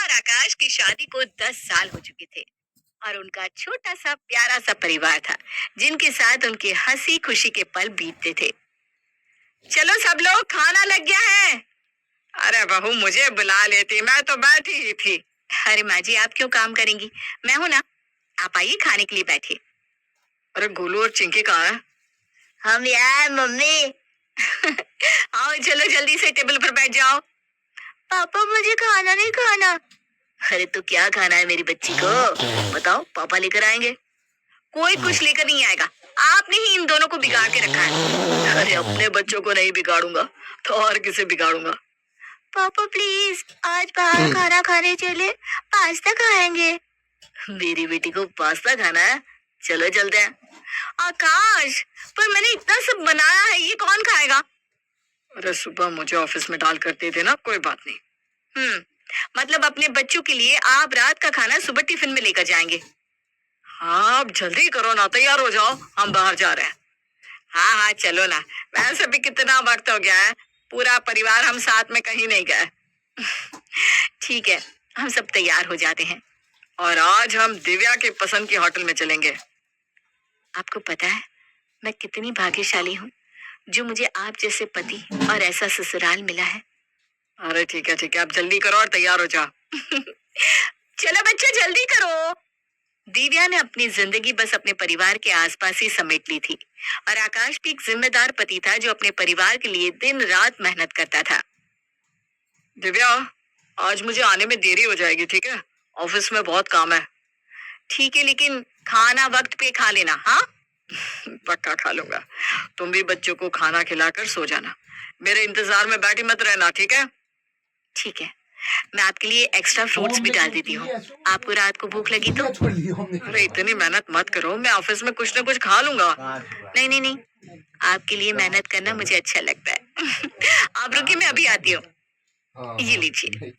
और आकाश की शादी को 10 साल हो चुके थे और उनका छोटा सा प्यारा सा परिवार था जिनके साथ उनके हंसी खुशी के पल बीतते थे। चलो सब लोग, खाना लग गया है। अरे बहू, मुझे बुला लेती, मैं तो बैठी ही थी। अरे माँ जी, आप क्यों काम करेंगी, मैं हूं ना। आप आइए, खाने के लिए बैठिए। अरे गोलू और चिंकी कहाँ है? हम यार मम्मी। आओ चलो जल्दी से टेबल पर बैठ जाओ। पापा मुझे खाना नहीं खाना। अरे तो क्या खाना है मेरी बच्ची को, बताओ, पापा लेकर आएंगे। कोई कुछ लेकर नहीं आएगा, आपने ही इन दोनों को बिगाड़ के रखा है। अरे अपने बच्चों को नहीं बिगाड़ूंगा तो और किसे बिगाड़ूंगा। पापा प्लीज आज बाहर खाना खाने चले, पास्ता खाएंगे। मेरी बेटी को पास्ता खाना है, चलो चलते हैं। आकाश, पर मैंने इतना सब बनाया है, ये कौन खाएगा? अरे सुबह मुझे ऑफिस में डाल कर दे देना, कोई बात नहीं। मतलब अपने बच्चों के लिए आप रात का खाना सुबह टिफिन में लेकर जाएंगे? हाँ, आप जल्दी करो ना, तैयार हो जाओ, हम बाहर जा रहे हैं। हाँ हाँ चलो ना, वैसे भी कितना वक्त हो गया है, पूरा परिवार हम साथ में कहीं नहीं गए। ठीक है, हम सब तैयार हो जाते हैं और आज हम दिव्या की पसंद की होटल में चलेंगे। आपको पता है मैं कितनी भाग्यशाली हूँ जो मुझे आप जैसे पति और ऐसा ससुराल मिला है। अरे ठीक है, आप जल्दी करो और तैयार हो जाओ। चलो बच्चे जल्दी करो। दिव्या ने अपनी जिंदगी बस अपने परिवार के आसपास ही समेट ली थी और आकाश भी एक जिम्मेदार पति था जो अपने परिवार के लिए दिन रात मेहनत करता था। दिव्या, आज मुझे आने में देरी हो जाएगी, ठीक है? ऑफिस में बहुत काम है। ठीक है, लेकिन खाना वक्त पे खा लेना, हाँ? पक्का खा लूंगा। तुम भी बच्चों को खाना खिलाकर सो जाना, मेरे इंतजार में बैठी मत रहना, ठीक है? ठीक है, मैं आपके लिए एक्स्ट्रा फ्रूट्स भी डाल देती हूँ, आपको रात को भूख लगी तो। अरे इतनी मेहनत मत करो, मैं ऑफिस में कुछ ना कुछ खा लूंगा। नहीं नहीं नहीं, आपके लिए मेहनत करना मुझे अच्छा लगता है। आप रुकिए, मैं अभी आती हूँ। ये लीजिए।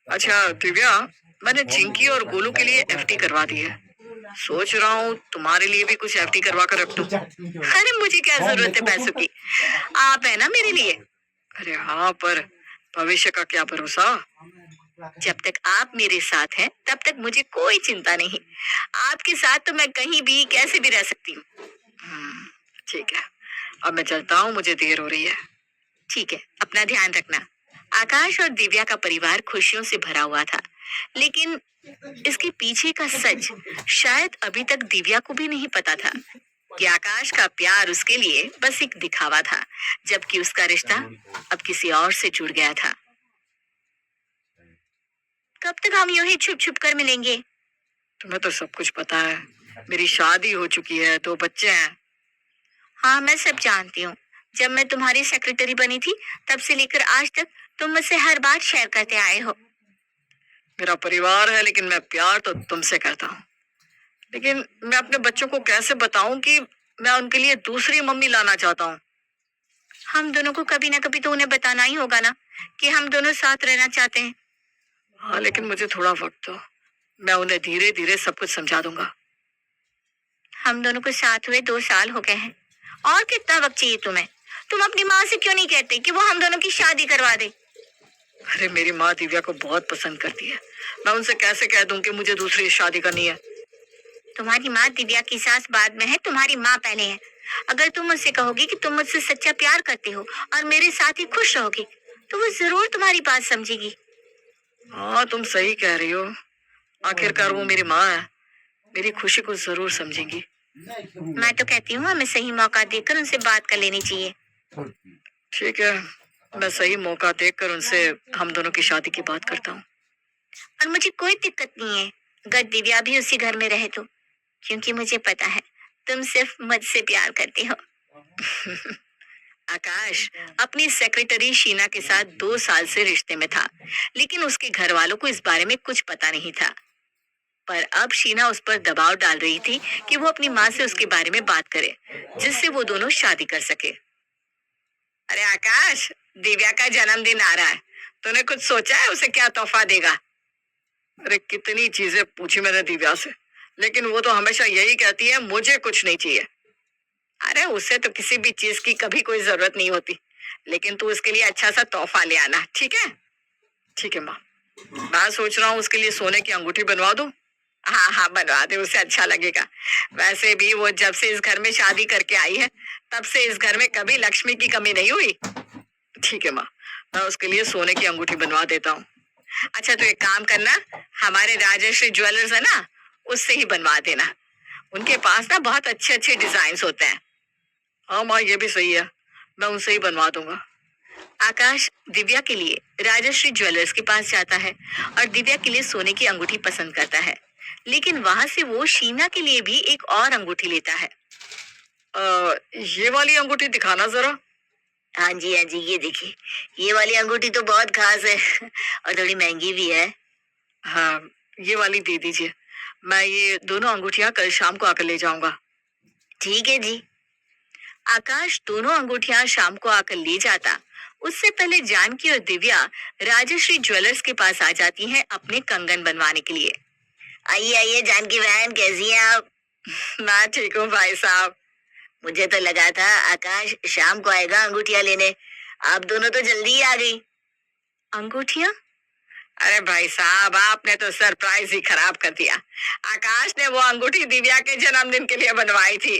अच्छा दिव्या, मैंने चिंकी और गोलू के लिए एफडी करवा दी है। सोच रहा हूँ तुम्हारे लिए भी कुछ एफडी करवा कर रख दूं। अरे मुझे क्या जरूरत है पैसों की, आप है ना मेरे लिए। अरे हाँ, पर भविष्य का क्या भरोसा। जब तक आप मेरे साथ हैं तब तक मुझे कोई चिंता नहीं। आपके साथ तो मैं कहीं भी कैसे भी रह सकती हूँ। ठीक है, अब मैं चलता हूँ, मुझे देर हो रही है। ठीक है, अपना ध्यान रखना। आकाश और दिव्या का परिवार खुशियों से भरा हुआ था, लेकिन इसके पीछे का सच शायद अभी तक दिव्या को भी नहीं पता था कि आकाश का प्यार उसके लिए बस एक दिखावा था, जबकि उसका रिश्ता अब किसी और से जुड़ गया था। कब तक हम यूं ही छुप छुप कर मिलेंगे? तुम्हें तो सब कुछ पता है, मेरी शादी हो चुकी है, 2 बच्चे हैं। हाँ मैं सब जानती हूँ, जब मैं तुम्हारी सेक्रेटरी बनी थी तब से लेकर आज तक तुम मुझसे हर बात शेयर करते आए हो। मेरा परिवार है, लेकिन मैं प्यार तो तुमसे करता हूँ। लेकिन मैं अपने बच्चों को कैसे बताऊं कि मैं उनके लिए दूसरी मम्मी लाना चाहता हूँ। हम दोनों को कभी ना कभी तो उन्हें बताना ही होगा ना कि हम दोनों साथ रहना चाहते हैं। हाँ, लेकिन मुझे थोड़ा वक्त दो, मैं उन्हें धीरे धीरे सब कुछ समझा दूंगा। हम दोनों को साथ हुए 2 साल हो गए हैं, और कितना वक्त चाहिए तुम्हें? तुम अपनी माँ से क्यों नहीं कहते कि वो हम दोनों की शादी करवा दे? अरे मेरी माँ दिव्या को बहुत पसंद करती है, मैं उनसे कैसे कह दूं कि मुझे दूसरी शादी करनी है। तुम्हारी माँ दिव्या की सास बाद में है, तुम्हारी माँ पहले है। अगर तुम मुझसे कहोगी कि तुम मुझसे सच्चा प्यार करते हो और मेरे साथ ही खुश रहोगे तो वो जरूर तुम्हारी बात समझेगी। हाँ तुम सही कह रही हो, आखिरकार वो मेरी माँ है, मेरी खुशी को जरूर समझेंगी। मैं तो कहती हूँ हमें सही मौका देकर उनसे बात कर लेनी चाहिए। ठीक है, मैं सही मौका देखकर उनसे हम दोनों की शादी की बात करता हूँ। और मुझे कोई दिक्कत नहीं है अगर दिव्या भी उसी घर में रहे तो, क्योंकि मुझे पता है तुम सिर्फ मुझसे प्यार करती हो। आकाश अपनी सेक्रेटरी शीना के साथ 2 साल से रिश्ते में था, लेकिन उसके घर वालों को इस बारे में कुछ पता नहीं था। पर अब शीना उस पर दबाव डाल रही थी कि वो अपनी माँ से उसके बारे में बात करे, जिससे वो दोनों शादी कर सके। अरे आकाश, दिव्या का जन्मदिन आ रहा है, तूने कुछ सोचा है उसे क्या तोहफा देगा? अरे कितनी चीजें पूछी मैंने दिव्या से, लेकिन वो तो हमेशा यही कहती है मुझे कुछ नहीं चाहिए। अरे उसे तो किसी भी चीज की कभी कोई जरूरत नहीं होती, लेकिन तू उसके लिए अच्छा सा तोहफा ले आना, ठीक है? ठीक है माँ। मैं सोच रहा हूँ उसके लिए सोने की अंगूठी बनवा दूं। हाँ हाँ, बनवा दे, उसे अच्छा लगेगा। वैसे भी वो जब से इस घर में शादी करके आई है, तब से इस घर में कभी लक्ष्मी की कमी नहीं हुई। ठीक है माँ, मैं उसके लिए सोने की अंगूठी बनवा देता हूँ। अच्छा, तो एक काम करना, हमारे राजश्री ज्वेलर्स है ना, उससे ही बनवा देना। उनके पास ना बहुत अच्छे अच्छे डिजाइन होते हैं। हाँ माँ, ये भी सही है, मैं उनसे ही बनवा दूंगा। आकाश दिव्या के लिए राजश्री ज्वेलर्स के पास जाता है और दिव्या के लिए सोने की अंगूठी पसंद करता है। लेकिन वहां से वो शीना के लिए भी एक और अंगूठी लेता है। ये वाली अंगूठी दिखाना जरा। हाँ जी हाँ जी, ये देखिए, ये वाली अंगूठी तो बहुत खास है और थोड़ी महंगी भी है। हाँ, ये वाली दे दीजिए। मैं ये दोनों अंगूठियां कल शाम को आकर ले जाऊंगा। ठीक है जी। आकाश दोनों अंगूठियां शाम को आकर ले जाता। उससे पहले जानकी और दिव्या राजश्री ज्वेलर्स के पास आ जाती हैं अपने कंगन बनवाने के लिए। आइए आइए जानकी बहन, कैसी हैं आप? मैं ठीक हूँ भाई साहब। मुझे तो लगा था आकाश शाम को आएगा अंगूठियां लेने, आप दोनों तो जल्दी ही आ गई। अंगूठियां? अरे भाई साहब, आपने तो सरप्राइज ही खराब कर दिया। आकाश ने वो अंगूठी दिव्या के जन्मदिन के लिए बनवाई थी।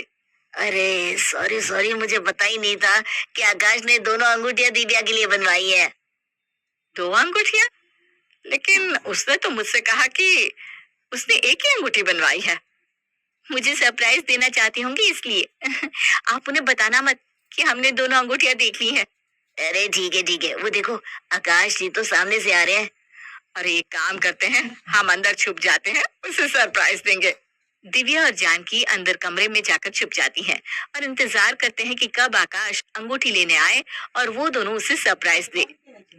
अरे सॉरी सॉरी, मुझे पता ही नहीं था कि आकाश ने दोनों अंगूठियां दिव्या के लिए बनवाई है। दो अंगूठियां? लेकिन उसने तो मुझसे कहा कि उसने एक ही अंगूठी बनवाई है। मुझे सरप्राइज देना चाहती होंगी इसलिए। आप उन्हें बताना मत कि हमने दोनों अंगूठियां देख ली हैं। अरे ठीक है, वो देखो, आकाश जी तो सामने से आ रहे हैं। अरे एक काम करते हैं, हम अंदर छुप जाते हैं, उसे सरप्राइज देंगे। दिव्या और जानकी अंदर कमरे में जाकर छुप जाती हैं और इंतजार करते हैं कि कब आकाश अंगूठी लेने आए और वो दोनों उसे सरप्राइज दे।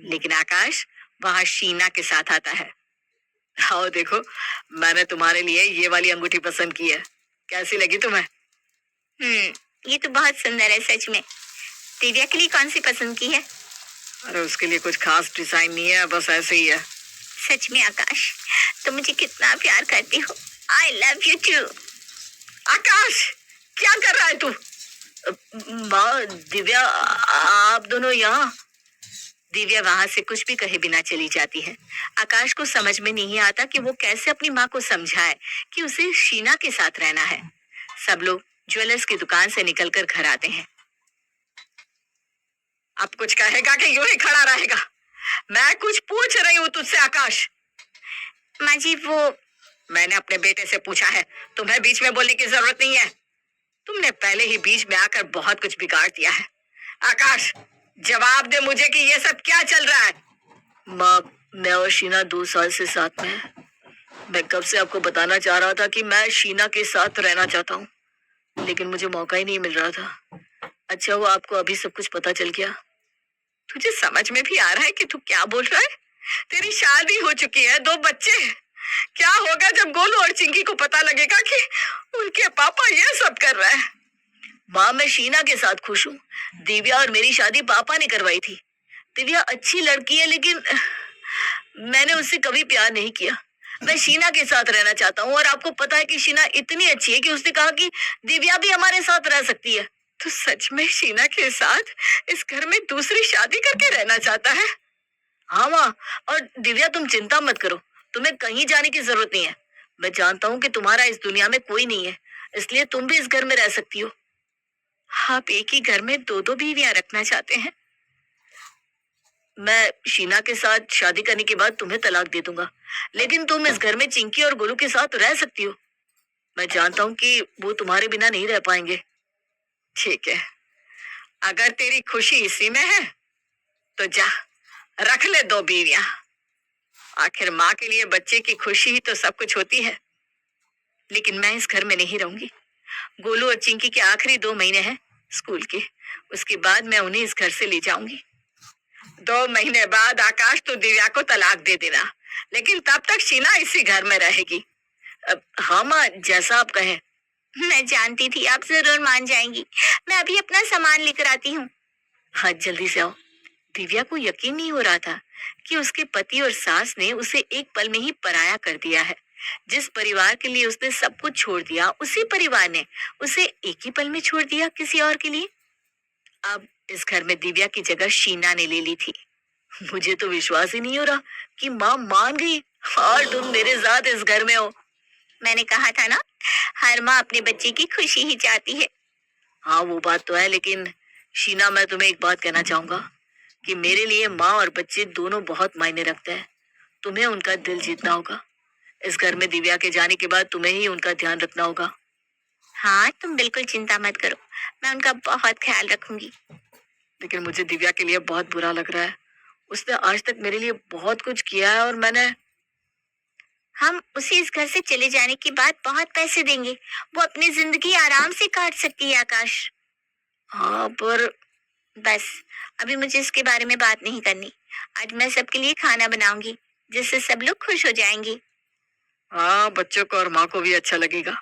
लेकिन आकाश वहां शीना के साथ आता है। आओ देखो, मैंने तुम्हारे लिए ये वाली अंगूठी पसंद की है, कैसी लगी तुम्हें? ये तो बहुत सुंदर है सच में। दिव्या के लिए कौन सी पसंद की है? अरे उसके लिए कुछ खास डिजाइन नहीं है, बस ऐसे ही है। सच में आकाश, तुम मुझे कितना प्यार करती हो। I love you too. Akash, क्या कर रहा है तू? माँ, दिव्या, आप दोनों यहाँ? दिव्या वहां से कुछ भी कहे बिना चली जाती है। आकाश को समझ में नहीं आता कि वो कैसे अपनी माँ को समझाए कि उसे शीना के साथ रहना है। सब लोग ज्वेलर्स की दुकान से निकलकर घर आते हैं। अब कुछ कहेगा कि यूं ही खड़ा रहेगा? मैं कुछ पूछ रही हूँ तुझसे आकाश। माँ जी, वो मैंने अपने बेटे से पूछा है, तुम्हें बीच में बोलने की जरूरत नहीं है। तुमने पहले ही बीच में आकर बहुत कुछ बिगाड़ दिया है। आकाश, जवाब दे मुझे कि ये सब क्या चल रहा है? माँ, मैं और शीना 2 साल से साथ में हैं। मैं कब से आपको बताना चाह रहा था कि मैं शीना के साथ रहना चाहता हूँ, लेकिन मुझे मौका ही नहीं मिल रहा था। अच्छा हुआ आपको अभी सब कुछ पता चल गया। तुझे समझ में भी आ रहा है कि तू क्या बोल रहा है? तेरी शादी हो चुकी है, 2 बच्चे हैं। क्या होगा जब गोलू और चिंकी को पता लगेगा कि उनके पापा ये सब कर रहे हैं? माँ, मैं शीना के साथ खुश हूँ। दिव्या और मेरी शादी पापा ने करवाई थी। दिव्या अच्छी लड़की है, लेकिन मैंने उससे कभी प्यार नहीं किया। मैं शीना के साथ रहना चाहता हूँ और आपको पता है कि शीना इतनी अच्छी है कि उसने कहा कि दिव्या भी हमारे साथ रह सकती है। तो सच में शीना के साथ इस घर में दूसरी शादी करके रहना चाहता है? हाँ माँ, और दिव्या तुम चिंता मत करो, तुम्हें कहीं जाने की जरूरत नहीं है। मैं जानता हूँ कि तुम्हारा इस दुनिया में कोई नहीं है, इसलिए तुम भी इस घर में रह सकती हो। आप एक ही घर में दो दो बीवियां रखना चाहते हैं? मैं शीना के साथ शादी करने के बाद तुम्हें तलाक दे दूंगा, लेकिन तुम इस घर में चिंकी और गोलू के साथ रह सकती हो। मैं जानता हूँ कि वो तुम्हारे बिना नहीं रह पाएंगे। ठीक है, अगर तेरी खुशी इसी में है तो जा, रख ले 2 बीवियां। आखिर माँ के लिए बच्चे की खुशी ही तो सब कुछ होती है। लेकिन मैं इस घर में नहीं रहूंगी। गोलू और चिंकी के आखिरी 2 महीने हैं स्कूल के, उसके बाद मैं उन्हें इस घर से ले जाऊंगी। 2 महीने बाद आकाश तो दिव्या को तलाक दे देना, लेकिन तब तक शीना इसी घर में रहेगी। हाँ माँ, जैसा आप कहें। मैं जानती थी आप जरूर मान जाएंगी। मैं अभी अपना सामान लेकर आती हूँ। हाँ, जल्दी से आओ। दिव्या को यकीन नहीं हो रहा था कि उसके पति और सास ने उसे एक पल में ही पराया कर दिया है। जिस परिवार के लिए उसने सब कुछ छोड़ दिया, उसी परिवार ने उसे एक ही पल में छोड़ दिया किसी और के लिए। अब इस घर में दिव्या की जगह शीना ने ले ली थी। मुझे तो विश्वास ही नहीं हो रहा कि माँ मान गई और तुम मेरे साथ इस घर में हो। मैंने कहा था ना, हर माँ अपने बच्चे की खुशी ही चाहती है। हाँ वो बात तो है, लेकिन शीना मैं तुम्हें एक बात कहना चाहूंगा कि मेरे लिए माँ और बच्चे दोनों बहुत मायने रखते हैं। तुम्हें उनका दिल जीतना होगा। इस घर में दिव्या के जाने के बाद तुम्हें ही उनका ध्यान रखना होगा। हाँ तुम बिल्कुल चिंता मत करो, मैं उनका बहुत ख्याल रखूंगी। लेकिन मुझे दिव्या के लिए बहुत बुरा लग रहा है। उसने आज तक मेरे लिए बहुत कुछ किया है और मैंने। हम उसे इस घर से चले जाने के बाद बहुत पैसे देंगे। वो अपनी जिंदगी आराम से काट सकती है आकाश। हाँ पर बस अभी मुझे इसके बारे में बात नहीं करनी। आज मैं सबके लिए खाना बनाऊंगी जिससे सब लोग खुश हो जाएंगे। हाँ बच्चों को और माँ को भी अच्छा लगेगा।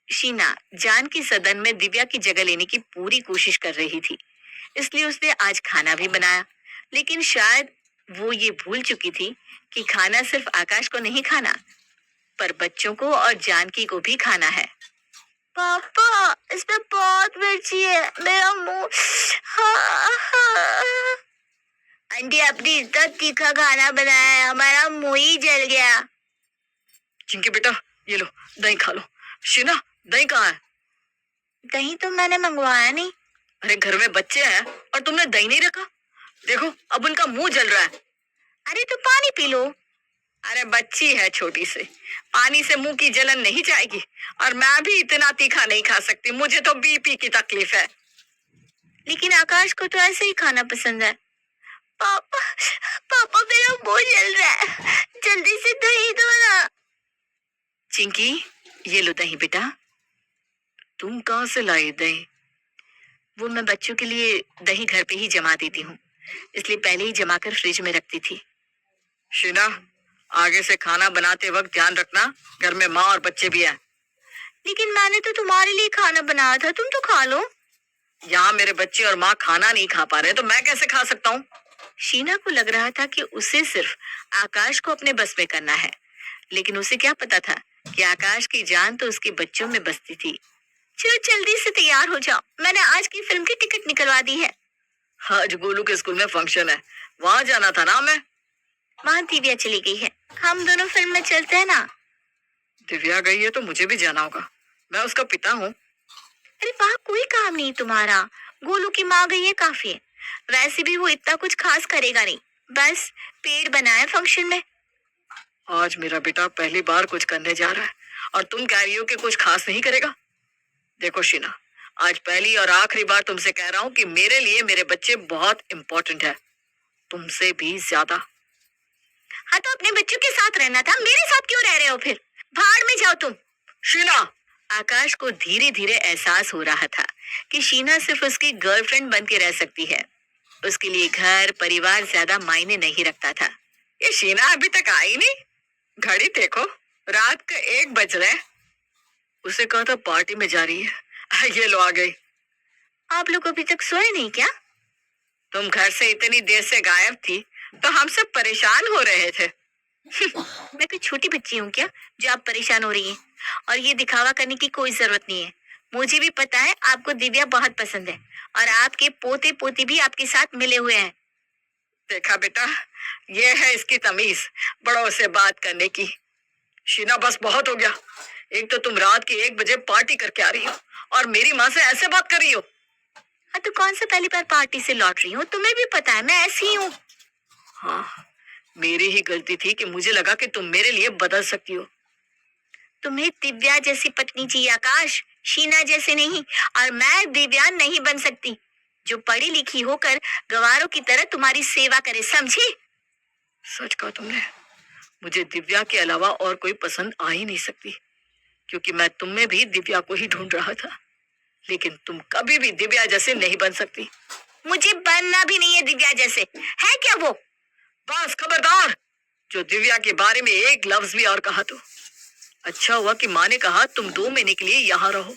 शीना जान की सदन में दिव्या की जगह लेने की पूरी कोशिश कर रही थी, इसलिए उसने आज खाना भी बनाया। लेकिन शायद वो ये भूल चुकी थी कि खाना सिर्फ आकाश को नहीं खाना, पर बच्चों को और जानकी को भी खाना है। पापा इसमें बहुत मिर्ची है, मेरा मुंह। हाँ, हाँ। आंटी अपनी इतना तीखा खाना बनाया है, हमारा मुंह ही जल गया। चिंकी बेटा ये लो दही खा लो। शीना दही कहाँ है? दही तो मैंने मंगवाया नहीं। अरे घर में बच्चे हैं और तुमने दही नहीं रखा। देखो अब उनका मुंह जल रहा है। अरे तो पानी पी लो। अरे बच्ची है छोटी से, पानी से मुंह की जलन नहीं जाएगी। और मैं भी इतना तीखा नहीं खा सकती, मुझे तो बीपी की तकलीफ है। लेकिन आकाश को तो ऐसे ही खाना पसंद है। पापा पापा मेरा मुंह जल रहा है, जल्दी से दही दो ना। चिंकी ये लो दही बेटा। तुम कहाँ से लाई दही? वो मैं बच्चों के लिए दही घर पे ही जमा देती हूँ, इसलिए पहले ही जमा कर फ्रिज में रखती थी। शीना आगे से खाना बनाते वक्त ध्यान रखना, घर में माँ और बच्चे भी हैं। लेकिन मैंने तो तुम्हारे लिए खाना बनाया था, तुम तो खा लो। यहाँ मेरे बच्चे और माँ खाना नहीं खा पा रहे तो मैं कैसे खा सकता हूँ? शीना को लग रहा था कि उसे सिर्फ आकाश को अपने बस में करना है, लेकिन उसे क्या पता था कि आकाश की जान तो उसके बच्चों में बसती थी। चलो जल्दी से तैयार हो जाओ, मैंने आज की फिल्म की टिकट निकलवा दी है। आज गोलू के स्कूल में फंक्शन है, वहाँ जाना था ना। मैं वहाँ दिव्या चली गई है, हम दोनों फिल्म में चलते हैं ना। दिव्या गई है तो मुझे भी जाना होगा, मैं उसका पिता हूँ। अरे वहाँ कोई काम नहीं तुम्हारा, गोलू की माँ गई है काफी है। वैसे भी वो इतना कुछ खास करेगा नहीं, बस पेड़ बनाए फंक्शन में। आज मेरा बेटा पहली बार कुछ करने जा रहा है और तुम कह रही हो कि कुछ खास नहीं करेगा। देखो शीना, आज पहली और आखिरी बार तुमसे कह रहा हूँ कि मेरे लिए मेरे बच्चे बहुत इम्पोर्टेंट है, तुमसे भी ज्यादा। हाँ तो अपने बच्चों के साथ रहना था, मेरे साथ क्यों रह रहे हो फिर? भाड़ में जाओ तुम। शीना आकाश को धीरे धीरे एहसास हो रहा था कि शीना सिर्फ उसकी गर्लफ्रेंड बन के रह सकती है। उसके लिए घर परिवार ज्यादा मायने नहीं रखता था। ये शीना अभी तक आई नहीं, घड़ी देखो रात का 1 बज रहा है। उसे कहा था पार्टी में जा रही है, ये लो आ गई। आप लोग अभी तक सोए नहीं क्या? तुम घर से इतनी देर से गायब थी तो हम सब परेशान हो रहे थे। मैं कोई छोटी बच्ची हूँ क्या जो आप परेशान हो रही हैं? और ये दिखावा करने की कोई जरूरत नहीं है। मुझे भी पता है आपको दिव्या बहुत पसंद है और आपके पोते पोती भी आपके साथ मिले हुए हैं। देखा बेटा, ये है इसकी तमीज, बड़ों से बात करने की। शीना बस बहुत हो गया, एक तो तुम रात के 1 बजे पार्टी करके आ रही हो और मेरी माँ से ऐसे बात कर रही हो। हाँ तो कौन सा पहली बार पार्टी से लौट रही हूँ, तुम्हें भी पता है मैं ऐसी ही हूँ। हाँ मेरी ही गलती थी कि मुझे लगा कि तुम मेरे लिए बदल सकती हो। तुम्हें दिव्या जैसी पत्नी चाहिए आकाश, शीना जैसे नहीं। और मैं दिव्या नहीं बन सकती जो पढ़ी लिखी होकर गवारों की तरह तुम्हारी सेवा करे, समझी? सच कहा तुमने, मुझे दिव्या के अलावा और कोई पसंद आ ही नहीं सकती, क्योंकि मैं तुम में भी दिव्या को ही ढूंढ रहा था। लेकिन तुम कभी भी दिव्या जैसे नहीं बन सकती। मुझे बनना भी नहीं है दिव्या जैसे, है क्या वो? बस खबरदार, जो दिव्या के बारे में एक लफ्ज भी और कहा तो। अच्छा हुआ कि माँ ने कहा तुम 2 महीने के लिए यहाँ रहो,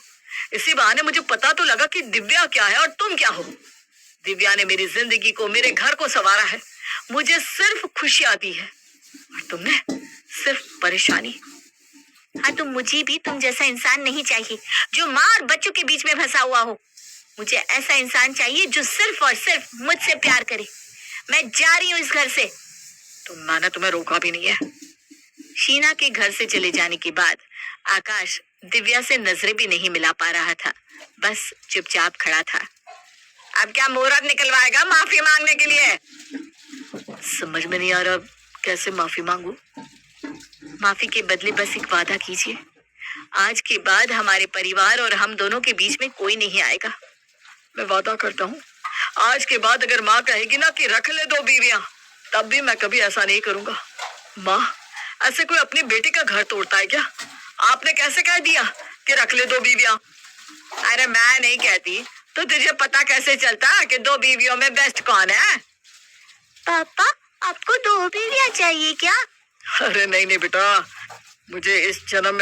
इसी बहाने मुझे पता तो लगा कि दिव्या क्या है और तुम क्या हो। दिव्या ने मेरी जिंदगी को, मेरे घर को संवारा है। मुझे सिर्फ खुशी आती है और तुमने सिर्फ परेशानी। हाँ तो मुझे भी तुम जैसा इंसान नहीं चाहिए जो माँ और बच्चों के बीच में फंसा हुआ हो। मुझे ऐसा इंसान चाहिए जो सिर्फ और सिर्फ मुझसे प्यार करे। मैं जा रही हूँ इस घर से। तो मैंने तुम्हें रोका भी नहीं है। शीना के घर से चले जाने के बाद आकाश दिव्या से नजरें भी नहीं मिला पा रहा था, बस चुपचाप खड़ा था। अब क्या मुहूर्त निकलवाएगा माफी मांगने के लिए? समझ में नहीं आ रहा कैसे माफी मांगू। माफी के बदले बस एक वादा कीजिए, आज के बाद हमारे परिवार और हम दोनों के बीच में कोई नहीं आएगा। मैं वादा करता हूँ, आज के बाद अगर माँ कहेगी ना कि रख ले 2 बीवियां, तब भी मैं कभी ऐसा नहीं करूंगा। माँ, ऐसे कोई अपनी बेटी का घर तोड़ता है क्या? आपने कैसे कह दिया कि रख ले 2 बीवियां? अरे मैं नहीं कहती तो तुझे पता कैसे चलता कि 2 बीवियों में बेस्ट कौन है? पापा, आपको 2 बीवियां चाहिए क्या? अरे नहीं नहीं बेटा, मुझे इस जन्म में